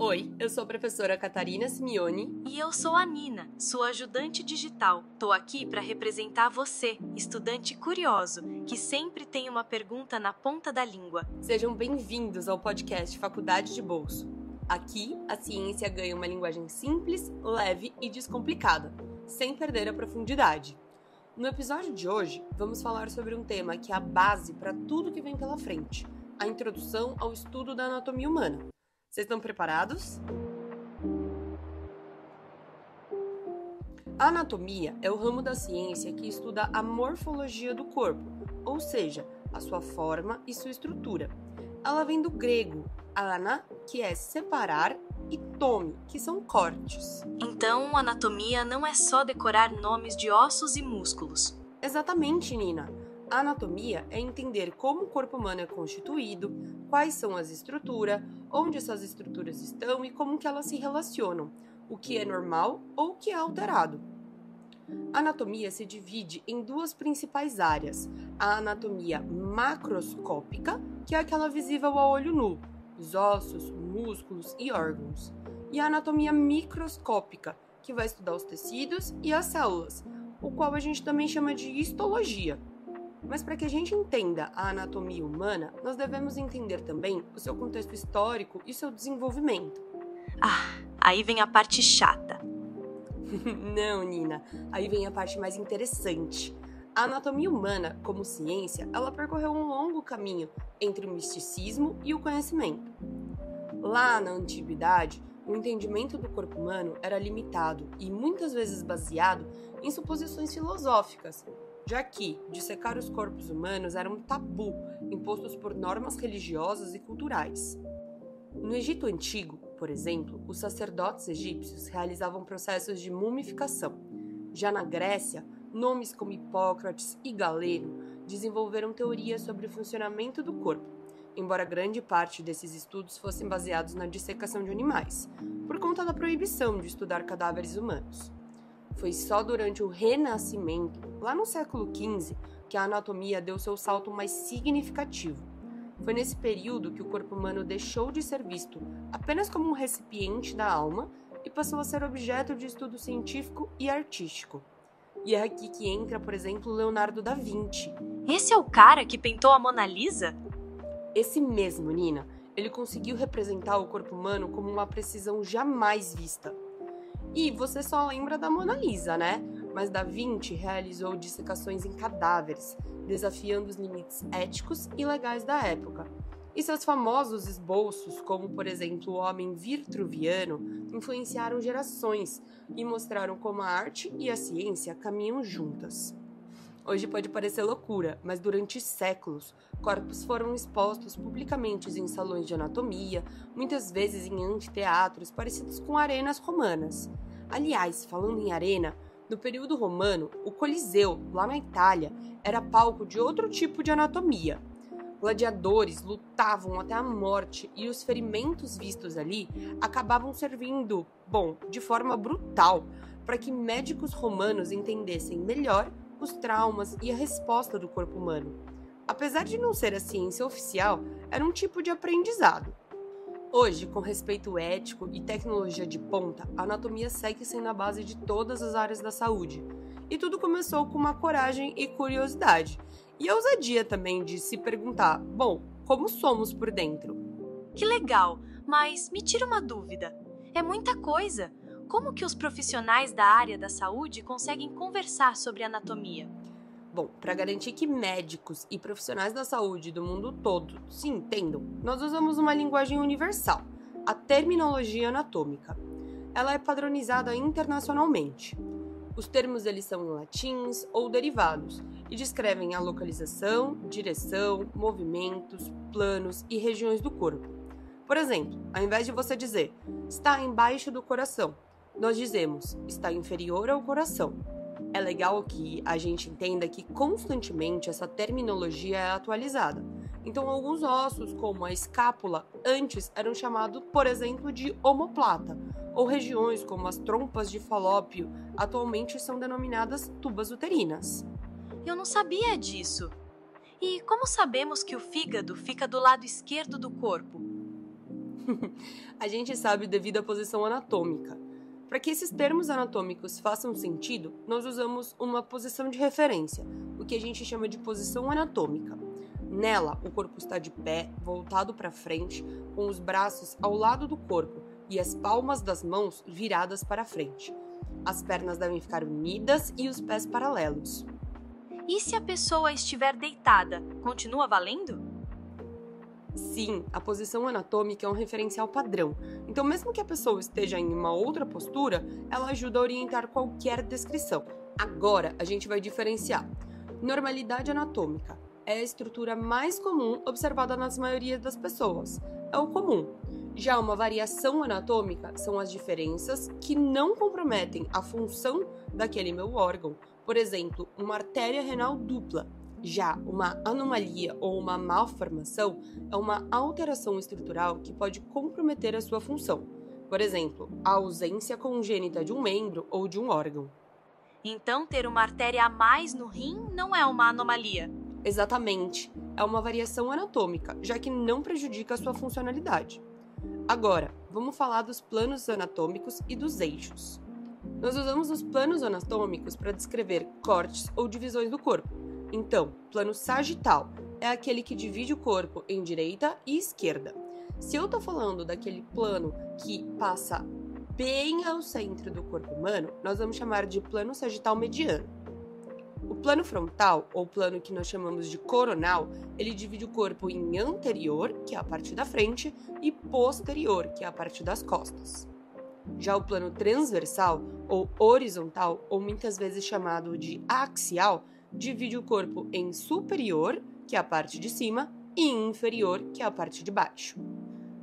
Oi, eu sou a professora Catarina Simeone. E eu sou a Nina, sua ajudante digital. Tô aqui para representar você, estudante curioso, que sempre tem uma pergunta na ponta da língua. Sejam bem-vindos ao podcast Faculdade de Bolso. Aqui, a ciência ganha uma linguagem simples, leve e descomplicada, sem perder a profundidade. No episódio de hoje, vamos falar sobre um tema que é a base para tudo que vem pela frente, a introdução ao estudo da anatomia humana. Vocês estão preparados? A anatomia é o ramo da ciência que estuda a morfologia do corpo, ou seja, a sua forma e sua estrutura. Ela vem do grego ana, que é separar, e tome, que são cortes. Então, anatomia não é só decorar nomes de ossos e músculos. Exatamente, Nina. A anatomia é entender como o corpo humano é constituído, quais são as estruturas, onde essas estruturas estão e como que elas se relacionam, o que é normal ou o que é alterado. A anatomia se divide em duas principais áreas: a anatomia macroscópica, que é aquela visível ao olho nu, os ossos, músculos e órgãos, e a anatomia microscópica, que vai estudar os tecidos e as células, o qual a gente também chama de histologia. Mas para que a gente entenda a anatomia humana, nós devemos entender também o seu contexto histórico e seu desenvolvimento. Aí vem a parte chata. Não, Nina, aí vem a parte mais interessante. A anatomia humana, como ciência, ela percorreu um longo caminho entre o misticismo e o conhecimento. Lá na antiguidade, o entendimento do corpo humano era limitado e muitas vezes baseado em suposições filosóficas, já que dissecar os corpos humanos era um tabu impostos por normas religiosas e culturais. No Egito Antigo, por exemplo, os sacerdotes egípcios realizavam processos de mumificação. Já na Grécia, nomes como Hipócrates e Galeno desenvolveram teorias sobre o funcionamento do corpo, embora grande parte desses estudos fossem baseados na dissecação de animais, por conta da proibição de estudar cadáveres humanos. Foi só durante o Renascimento, lá no século XV, que a anatomia deu seu salto mais significativo. Foi nesse período que o corpo humano deixou de ser visto apenas como um recipiente da alma e passou a ser objeto de estudo científico e artístico. E é aqui que entra, por exemplo, Leonardo da Vinci. Esse é o cara que pintou a Mona Lisa? Esse mesmo, Nina. Ele conseguiu representar o corpo humano com uma precisão jamais vista. E você só lembra da Mona Lisa, né? Mas Da Vinci realizou dissecações em cadáveres, desafiando os limites éticos e legais da época. E seus famosos esboços, como por exemplo o homem vitruviano, influenciaram gerações e mostraram como a arte e a ciência caminham juntas. Hoje pode parecer loucura, mas durante séculos, corpos foram expostos publicamente em salões de anatomia, muitas vezes em anfiteatros parecidos com arenas romanas. Aliás, falando em arena, no período romano, o Coliseu, lá na Itália, era palco de outro tipo de anatomia. Gladiadores lutavam até a morte e os ferimentos vistos ali acabavam servindo, de forma brutal, para que médicos romanos entendessem melhor os traumas e a resposta do corpo humano. Apesar de não ser a ciência oficial, era um tipo de aprendizado. Hoje, com respeito ético e tecnologia de ponta, a anatomia segue sendo a base de todas as áreas da saúde. E tudo começou com uma coragem e curiosidade. E a ousadia também de se perguntar, como somos por dentro? Que legal, mas me tira uma dúvida. É muita coisa. Como que os profissionais da área da saúde conseguem conversar sobre anatomia? Para garantir que médicos e profissionais da saúde do mundo todo se entendam, nós usamos uma linguagem universal, a terminologia anatômica. Ela é padronizada internacionalmente. Os termos eles são em latins ou derivados e descrevem a localização, direção, movimentos, planos e regiões do corpo. Por exemplo, ao invés de você dizer está embaixo do coração, nós dizemos está inferior ao coração. É legal que a gente entenda que constantemente essa terminologia é atualizada. Então, alguns ossos, como a escápula, antes eram chamados, por exemplo, de omoplata, ou regiões como as trompas de Falópio, atualmente são denominadas tubas uterinas. Eu não sabia disso. E como sabemos que o fígado fica do lado esquerdo do corpo? A gente sabe devido à posição anatômica. Para que esses termos anatômicos façam sentido, nós usamos uma posição de referência, o que a gente chama de posição anatômica. Nela, o corpo está de pé, voltado para frente, com os braços ao lado do corpo e as palmas das mãos viradas para frente. As pernas devem ficar unidas e os pés paralelos. E se a pessoa estiver deitada, continua valendo? Sim, a posição anatômica é um referencial padrão. Então, mesmo que a pessoa esteja em uma outra postura, ela ajuda a orientar qualquer descrição. Agora, a gente vai diferenciar. Normalidade anatômica é a estrutura mais comum observada nas maioria das pessoas. É o comum. Já uma variação anatômica são as diferenças que não comprometem a função daquele meu órgão. Por exemplo, uma artéria renal dupla. Já uma anomalia ou uma malformação é uma alteração estrutural que pode comprometer a sua função. Por exemplo, a ausência congênita de um membro ou de um órgão. Então, ter uma artéria a mais no rim não é uma anomalia. Exatamente, é uma variação anatômica, já que não prejudica a sua funcionalidade. Agora, vamos falar dos planos anatômicos e dos eixos. Nós usamos os planos anatômicos para descrever cortes ou divisões do corpo. Então, plano sagital é aquele que divide o corpo em direita e esquerda. Se eu estou falando daquele plano que passa bem ao centro do corpo humano, nós vamos chamar de plano sagital mediano. O plano frontal, ou plano que nós chamamos de coronal, ele divide o corpo em anterior, que é a parte da frente, e posterior, que é a parte das costas. Já o plano transversal, ou horizontal, ou muitas vezes chamado de axial, divide o corpo em superior, que é a parte de cima, e inferior, que é a parte de baixo.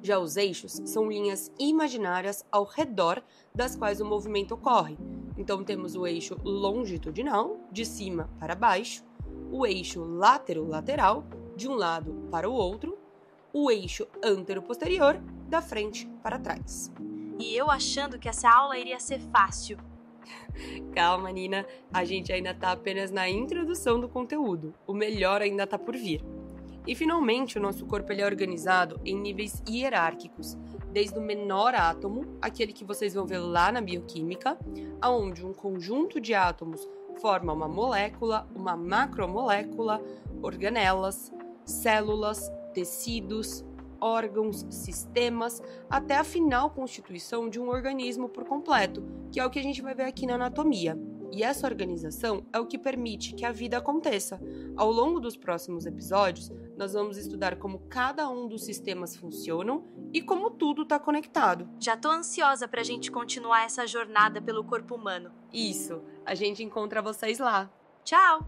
Já os eixos são linhas imaginárias ao redor das quais o movimento ocorre. Então temos o eixo longitudinal, de cima para baixo, o eixo látero-lateral, de um lado para o outro, o eixo antero-posterior, da frente para trás. E eu achando que essa aula iria ser fácil. Calma, Nina, a gente ainda está apenas na introdução do conteúdo. O melhor ainda está por vir. E finalmente, o nosso corpo ele é organizado em níveis hierárquicos, desde o menor átomo, aquele que vocês vão ver lá na bioquímica, aonde um conjunto de átomos forma uma molécula, uma macromolécula, organelas, células, tecidos, órgãos, sistemas, até a final constituição de um organismo por completo, que é o que a gente vai ver aqui na anatomia. E essa organização é o que permite que a vida aconteça. Ao longo dos próximos episódios, nós vamos estudar como cada um dos sistemas funcionam e como tudo está conectado. Já tô ansiosa pra gente continuar essa jornada pelo corpo humano. Isso, a gente encontra vocês lá. Tchau!